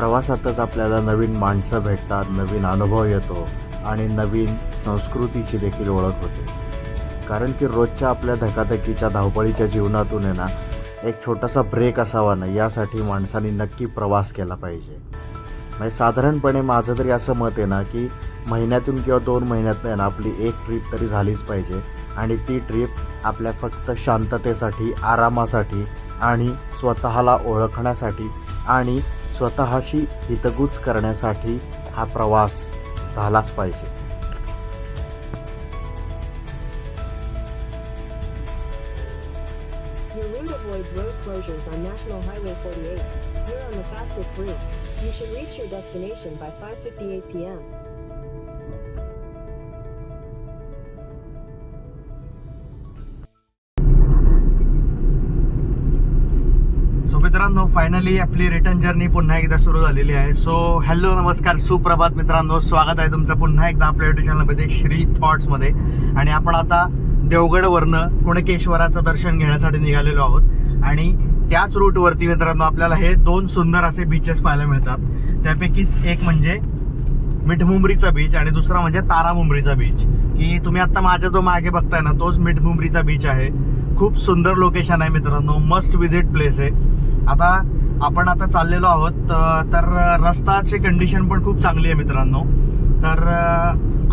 प्रवासातच आपल्याला नवीन माणसं भेटतात, नवीन अनुभव येतो आणि नवीन संस्कृतीची देखील ओळख होते. कारण की रोजच्या आपल्या धकाधकीच्या धावपळीच्या जीवनातून आहे ना, एक छोटासा ब्रेक असावा ना, यासाठी माणसाने नक्की प्रवास केला पाहिजे. म्हणजे साधारणपणे माझं तरी असं मत आहे ना, की महिन्यातून किंवा 2 महिन्यातून आहे ना, आपली एक ट्रिप तरी झालीच पाहिजे. आणि ती ट्रिप आपल्या फक्त शांततेसाठी, आरामासाठी आणि स्वतःला ओळखण्यासाठी आणि स्वतःशी हितगुज करण्यासाठी हा प्रवास झालाच पाहिजे. Your route avoids road closures on National Highway 48. You're on the fastest route. You should reach your destination by 5:58 p.m. So मित्रांनो, फायनली आपली रिटर्न जर्नी पुन्हा एकदा सुरू झालेली आहे. सो हॅलो, नमस्कार, सुप्रभात मित्रांनो, स्वागत आहे तुमचं पुन्हा एकदा आपल्या युट्यूब चॅनलमध्ये श्री थॉट्समध्ये. आणि आपण आता देवगडवरनं कुणकेश्वराचं दर्शन घेण्यासाठी निघालेलो आहोत. आणि त्याच रूटवरती मित्रांनो आपल्याला हे 2 सुंदर असे बीचेस पाहायला मिळतात. त्यापैकीच एक म्हणजे मिठमुंबरीचा बीच आणि दुसरा म्हणजे तारामुंबरीचा बीच. की तुम्ही आता माझ्या जो मागे बघताय ना, तोच मिठमुंबरीचा बीच आहे. खूप सुंदर लोकेशन आहे मित्रांनो, मस्ट विजिट प्लेस आहे. आता आपण चाललेलो आहोत, तर रस्त्याची कंडिशन पण खूप चांगली आहे मित्रांनो. तर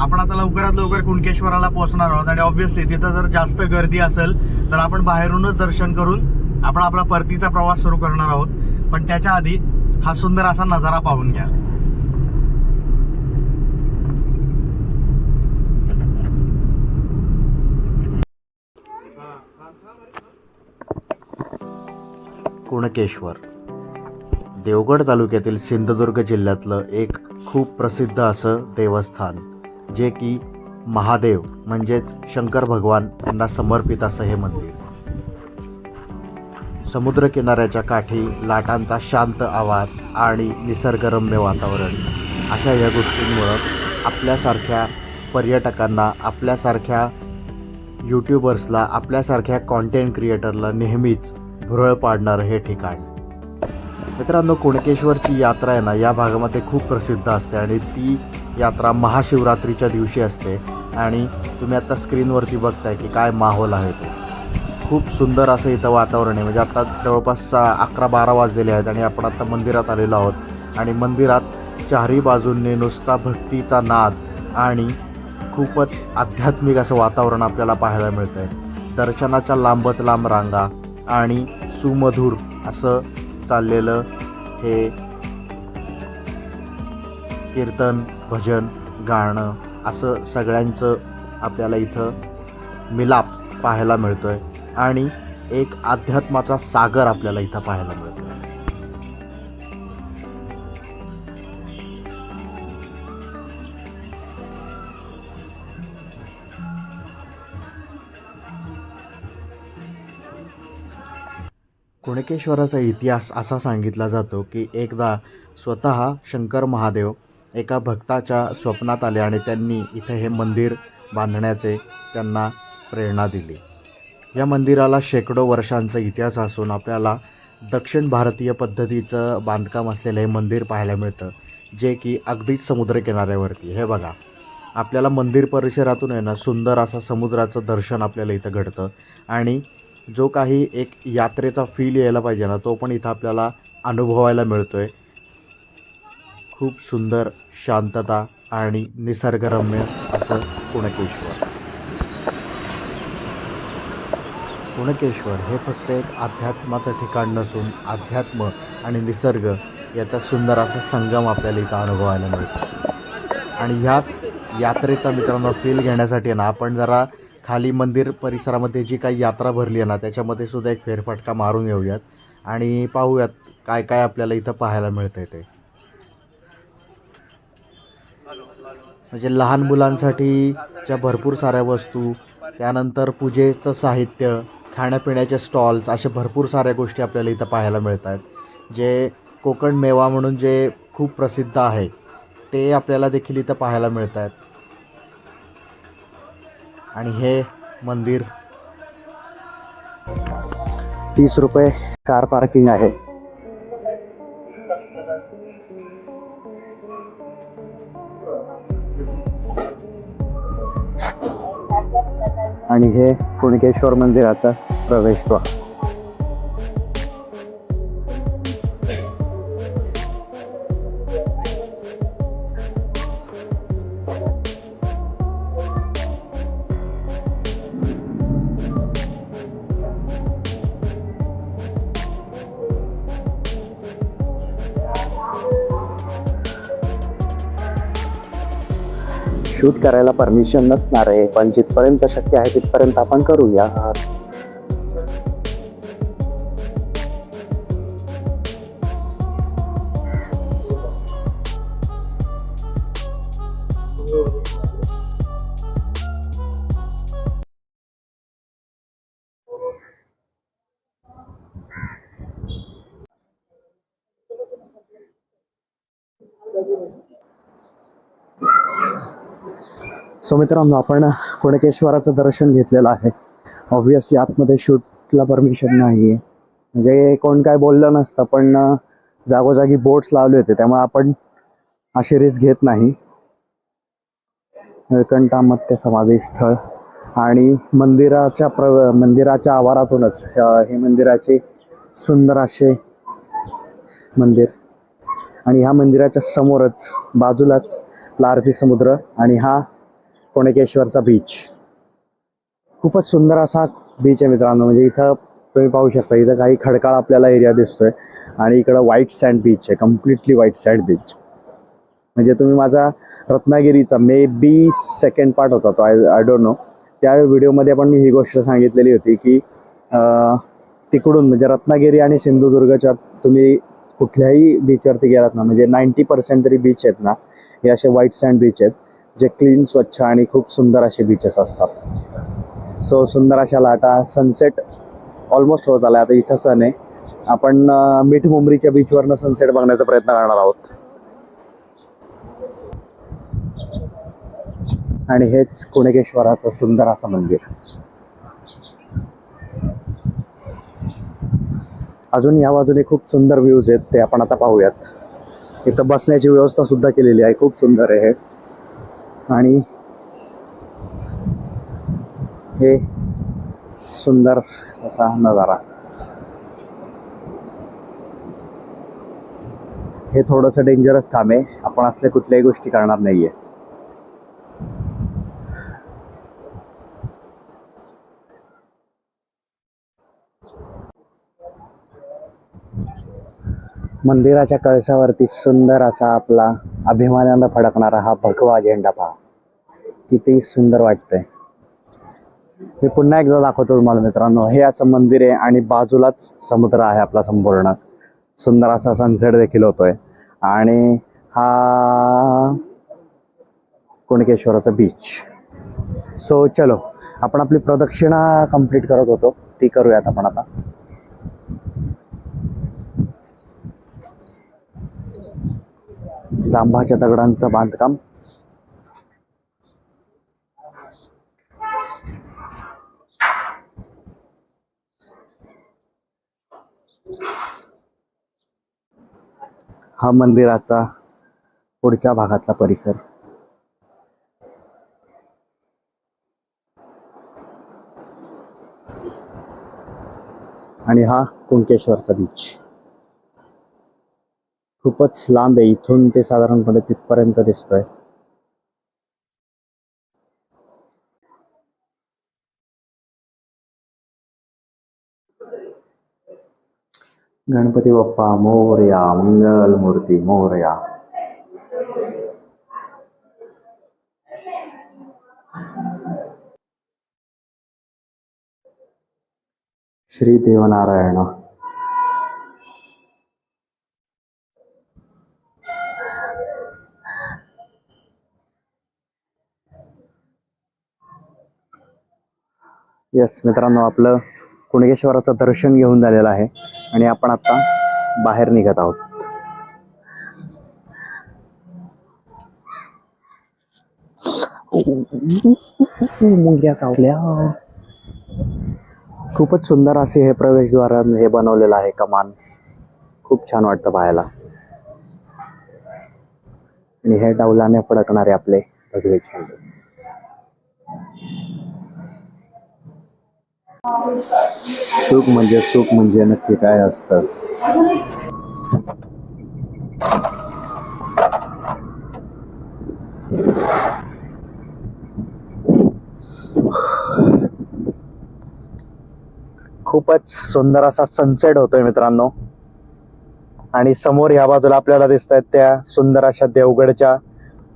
आपण आता लवकरात लवकर कुणकेश्वराला पोहोचणार आहोत. आणि ऑब्व्हियसली तिथं जर जास्त गर्दी असेल तर आपण बाहेरूनच दर्शन करून आपण आपला परतीचा प्रवास सुरू करणार आहोत. पण त्याच्या आधी हा सुंदर असा नजारा पाहून घ्या. कुणकेश्वर देवगड तालुक्यातील सिंधुदुर्ग जिल्ह्यातलं एक खूप प्रसिद्ध असं देवस्थान, जे की महादेव म्हणजेच शंकर भगवान यांना समर्पित असं हे मंदिर. समुद्रकिनाऱ्याच्या काठी लाटांचा शांत आवाज आणि निसर्गरम्य वातावरण, अशा या गोष्टींमुळं आपल्यासारख्या पर्यटकांना, आपल्यासारख्या यूट्यूबर्सला, आपल्यासारख्या कॉन्टेंट क्रिएटरला नेहमीच भुरळ पाडणारं हे ठिकाण. मित्रांनो, कुणकेश्वरची यात्रा आहे ना, या भागामध्ये खूप प्रसिद्ध असते आणि ती यात्रा महाशिवरात्रीच्या दिवशी असते. आणि तुम्ही आता स्क्रीनवरती बघताय की काय माहोल आहे तो. खूप सुंदर असं इथं वातावरण आहे. म्हणजे आता जवळपास 11-12 वाजलेले आहेत आणि आपण आता मंदिरात आलेलो आहोत. आणि मंदिरात चारही बाजूंनी नुसता भक्तीचा नाद आणि खूपच आध्यात्मिक असं वातावरण आपल्याला पाहायला मिळतं आहे. दर्शनाच्या लांबच लांब रांगा आणि सुमधुर असं चाललेलं हे कीर्तन, भजन, गाणं, असं सगळ्यांचं आपल्याला इथं मिलाप पाहायला मिळतो आहे. आणि एक अध्यात्माचा सागर आपल्याला इथं पाहायला मिळतो. कुणकेश्वराचा इतिहास असा सांगितला जातो की एकदा स्वतः शंकर महादेव एका भक्ताच्या स्वप्नात आले आणि त्यांनी इथे हे मंदिर बांधण्याचे त्यांना प्रेरणा दिली. या मंदिराला शेकडो वर्षांचा इतिहास असून आपल्याला दक्षिण भारतीय पद्धतीचं बांधकाम असलेलं हे मंदिर पाहायला मिळतं, जे की अगदीच समुद्रकिनाऱ्यावरती. हे बघा, आपल्याला मंदिर परिसरातून आहे ना, सुंदर असं समुद्राचं दर्शन आपल्याला इथं घडतं. आणि जो काही एक यात्रेचा फील यायला पाहिजे ना, तो पण इथं आपल्याला अनुभवायला मिळतो आहे. खूप सुंदर शांतता आणि निसर्गरम्य असं कुणकेश्वर. कुणकेश्वर हे फक्त एक अध्यात्माचं ठिकाण नसून अध्यात्म आणि निसर्ग याचा सुंदर असा संगम आपल्याला इथं अनुभवायला मिळतो. आणि ह्याच यात्रेचा मित्रांनो फील घेण्यासाठी ना, आपण जरा खाली मंदिर परिसरामध्ये जी काही यात्रा भरली आहे ना, त्याच्यामध्ये सुद्धा एक फेरफटका मारून येऊयात आणि पाहूयात काय काय आपल्याला इथं पाहायला मिळतं आहे ते. म्हणजे लहान मुलांसाठीच्या भरपूर साऱ्या वस्तू, त्यानंतर पूजेचं साहित्य, खाण्यापिण्याचे स्टॉल्स, अशा भरपूर साऱ्या गोष्टी आपल्याला इथं पाहायला मिळतात. जे कोकण मेवा म्हणून जे खूप प्रसिद्ध आहे ते आपल्याला देखील इथं पाहायला मिळतात. आणि हे मंदिर 30 रुपये कार पार्किंग आहे. आणि हे कुणकेश्वर मंदिराचा प्रवेशद्वार. शूट करायला परमिशन नसणार आहे, पण जिथपर्यंत शक्य आहे तिथपर्यंत आपण करूया. सो मित्रांनो, आपण कुणकेश्वराचं दर्शन घेतलेलं आहे. ऑब्व्हियसली आतमध्ये शूटला परमिशन नाही आहे, म्हणजे कोण काय बोललं नसतं, पण जागोजागी बोट्स लावले होते, त्यामुळे आपण अशी रिस्क घेत नाही. निळकंठामत्य समाधी स्थळ आणि मंदिराच्या आवारातूनच हे मंदिराचे सुंदर असे मंदिर. आणि ह्या मंदिराच्या समोरच बाजूलाच लारपी समुद्र आणि हा कुणकेश्वरचा बीच. खूपच सुंदर असा बीच आहे मित्रांनो. म्हणजे इथं तुम्ही पाहू शकता, इथं काही खडकाळ आपल्याला एरिया दिसतोय आणि इकडं व्हाईट सँड बीच आहे, कम्प्लिटली व्हाईट सँड बीच. म्हणजे तुम्ही माझा रत्नागिरीचा मे बी सेकंड पार्ट होता तो, आय डोंट नो, त्या व्हिडिओमध्ये पण मी ही गोष्ट सांगितलेली होती की तिकडून म्हणजे रत्नागिरी आणि सिंधुदुर्गच्या तुम्ही कुठल्याही बीचवरती गेलात ना, म्हणजे 90% तरी बीच आहेत ना, हे असे व्हाईट सँड बीच आहेत, जे क्लीन, स्वच्छ आणि खूप सुंदर असे बीचेस असतात. सो सुंदर अशा लाटा. सनसेट ऑलमोस्ट होत आला. आता इथं सन आहे. आपण मीठ मुंबरीच्या बीचवरनं सनसेट बघण्याचा प्रयत्न करणार आहोत. आणि हेच कुणकेश्वराचं सुंदर असं मंदिर. अजून या बाजूने खूप सुंदर व्ह्यूज आहेत, ते आपण आता पाहूयात. इथं बसण्याची व्यवस्था सुद्धा केलेली आहे, खूप सुंदर आहे. आणि हे सुंदर असा नजारा. हे थोडंसं डेंजरस काम आहे, आपण असल्या कुठल्याही गोष्टी करणार नाहीये. मंदिराच्या कळसावरती सुंदर असा आपला अभिमानानं फडकणारा हा भगवा झेंडा पहा, किती सुंदर वाटतंय. मी पुन्हा एकदा दाखवतो तुम्हाला मित्रांनो. हे असं मंदिर आहे आणि बाजूलाच समुद्र आहे आपला संपूर्ण. सुंदर असा सनसेट देखील होतोय. आणि हा कुणकेश्वराचा बीच. सो चलो, आपण आपली प्रदक्षिणा कंप्लीट करत होतो, ती करूयात आपण आता. जांभाच्या दगडांचं बांधकाम. हा मंदिराचा पुढच्या भागातला परिसर. आणि हा कुणकेश्वरचा बीच. खूपच लांब आहे, इथून ते साधारणपणे तिथपर्यंत दिसतोय. गणपती बाप्पा मोरया, मंगल मूर्ती मोरया. श्री देवनारायण. येस मित्रांनो, आपलं कुणकेश्वराचं दर्शन घेऊन झालेलं आहे आणि आपण आता बाहेर निघत आहोत. मुंग्या चावल्या. खूपच सुंदर असे हे प्रवेशद्वार हे बनवलेलं आहे, कमान. खूप छान वाटतं पाहायला. आणि हे डौलाने फडकणारे आपले भगवे झेंडे. सुख म्हणजे नक्की काय असतं? खूपच सुंदर असा सनसेट होतोय मित्रांनो. आणि समोर या बाजूला आपल्याला दिसत आहेत त्या सुंदर अशा देवगडच्या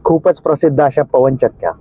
खूपच प्रसिद्ध अशा पवनचक्क्या.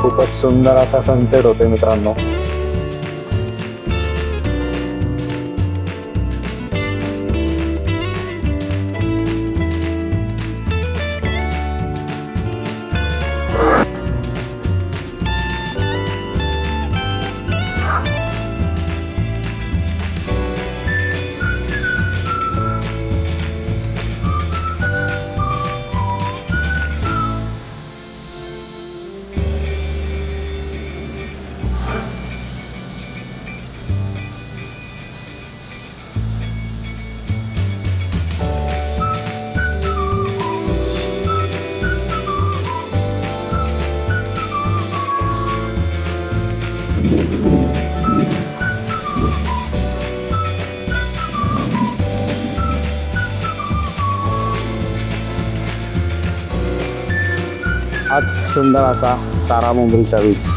खूपच सुंदर असा सनसेट होतोय मित्रांनो. हाच सुंदर असा तारामुंबरीचा बीच.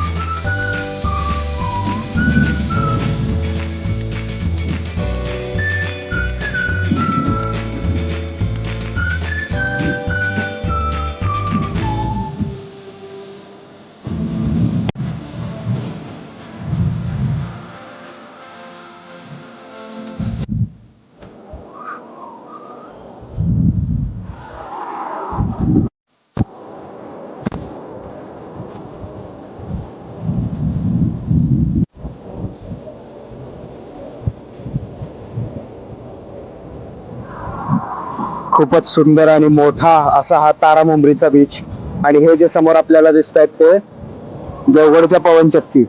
खूपच सुंदर आणि मोठा असा हा तारामुंबरीचा बीच. आणि हे जे समोर आपल्याला दिसत आहेत ते देवगडच्या पवनचक्की.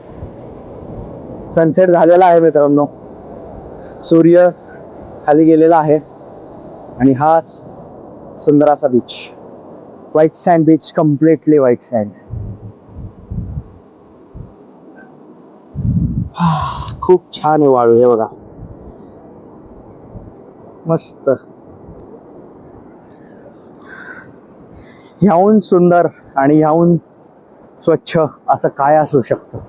सनसेट झालेला आहे मित्रांनो. सूर्य खाली गेलेला आहे आणि हाच सुंदर असा beach. White sand beach, completely white sand. खूप छान आहे वाळू. हे बघा मस्त. ह्याहून सुंदर आणि ह्याहून स्वच्छ असं काय असू शकतं?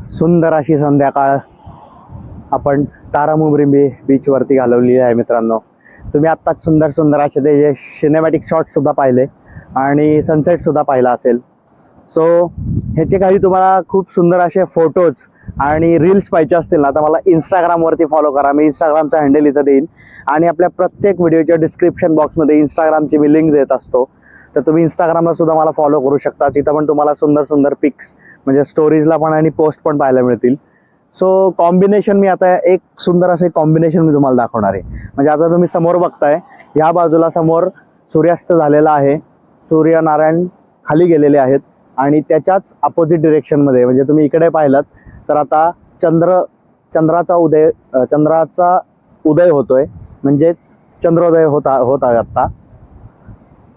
सुंदर अशी संध्याकाळ आपण तारामुंबरी बीच वरती घालवलेली आहे मित्रांनो. तुम्ही आत्ताच सुंदर सुंदर असे ते सिनेमॅटिक शॉट सुद्धा पाहिले आणि सनसेट सुद्धा पाहिला असेल. सो ह्याचे काही तुम्हाला खूप सुंदर असे फोटोज आणि रील्स पाहिजे असतील ना तर मला इंस्टाग्रामवरती फॉलो करा. मी इंस्टाग्रामचा हँडल इथं देईन आणि आपल्या प्रत्येक व्हिडिओच्या डिस्क्रिप्शन बॉक्समध्ये इंस्टाग्रामची मी लिंक देत असतो. तर तुम्ही इंस्टाग्रामला सुद्धा मला फॉलो करू शकता. तिथं पण तुम्हाला सुंदर सुंदर पिक्स म्हणजे स्टोरीजला पण आणि पोस्ट पण पाहायला मिळतील. सो कॉम्बिनेशन मी आता एक सुंदर असे कॉम्बिनेशन मी तुम्हाला दाखवणार आहे. म्हणजे आता तुम्ही समोर बघताय ह्या बाजूला समोर सूर्यास्त झालेला आहे. सूर्यनारायण खाली गेलेले आहेत आणि त्याच्याच अपोजिट डिरेक्शनमध्ये म्हणजे तुम्ही इकडे पाहिलात तर आता चंद्राचा उदय होतोय. म्हणजेच चंद्रोदय होत आहे आता.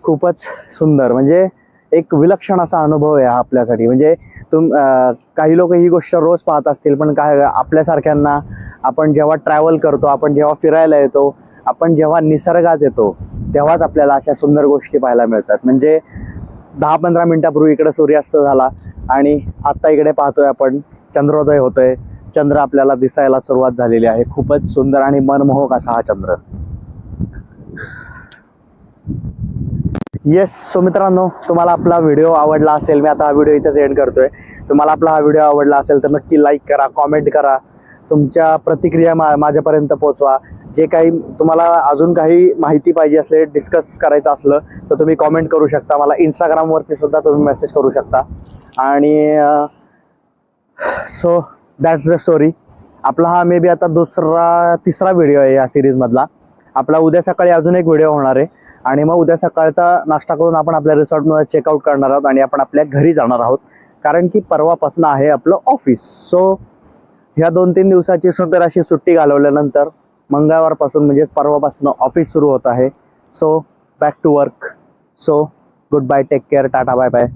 खूपच सुंदर म्हणजे एक विलक्षण असा अनुभव आहे हा आपल्यासाठी. म्हणजे काही लोक ही गोष्ट रोज पाहत असतील पण काय आपल्यासारख्यांना आपण जेव्हा ट्रॅव्हल करतो, आपण जेव्हा फिरायला येतो, आपण जेव्हा निसर्गात येतो तेव्हाच आपल्याला अशा सुंदर गोष्टी पाहायला मिळतात. म्हणजे 10-15 मिनिटापूर्वी इकडे सूर्यास्त झाला आणि आता इकडे पाहतोय आपण चंद्रोदय होतोय. चंद्र आपल्याला दिसायला सुरुवात झालेली आहे. खूपच सुंदर आणि मनमोहक असा हा चंद्र. येस, सो मित्रांनो, तुम्हाला आपला व्हिडिओ आवडला असेल, मी आता हा व्हिडिओ इथेच एंड करतोय. तुम्हाला आपला हा व्हिडिओ आवडला असेल तर नक्की लाईक करा, कॉमेंट करा, तुमच्या प्रतिक्रिया माझ्यापर्यंत पोहोचवा. जे काही तुम्हाला अजून काही माहिती पाहिजे असले, डिस्कस करायचं असलं तर तुम्ही कॉमेंट करू शकता. मला इंस्टाग्रामवरती सुद्धा तुम्ही मेसेज करू शकता. आणि सो दॅट्स द स्टोरी. आपला हा मे बी आता तिसरा व्हिडिओ आहे या सिरीजमधला. आपला उद्या सकाळी अजून एक व्हिडिओ होणार आहे आणि मग उद्या सकाळचा नाश्ता करून आपण आपल्या रिसॉर्टमध्ये चेकआउट करणार आहोत आणि आपण आपल्या घरी जाणार आहोत, कारण की परवापासून आहे आपलं ऑफिस. सो ह्या 2-3 दिवसाची सुंदर अशी सुट्टी घालवल्यानंतर मंगळवारपासून म्हणजेच परवापासून ऑफिस सुरू होत आहे. So back to work. So good bye, take care, tata, bye bye.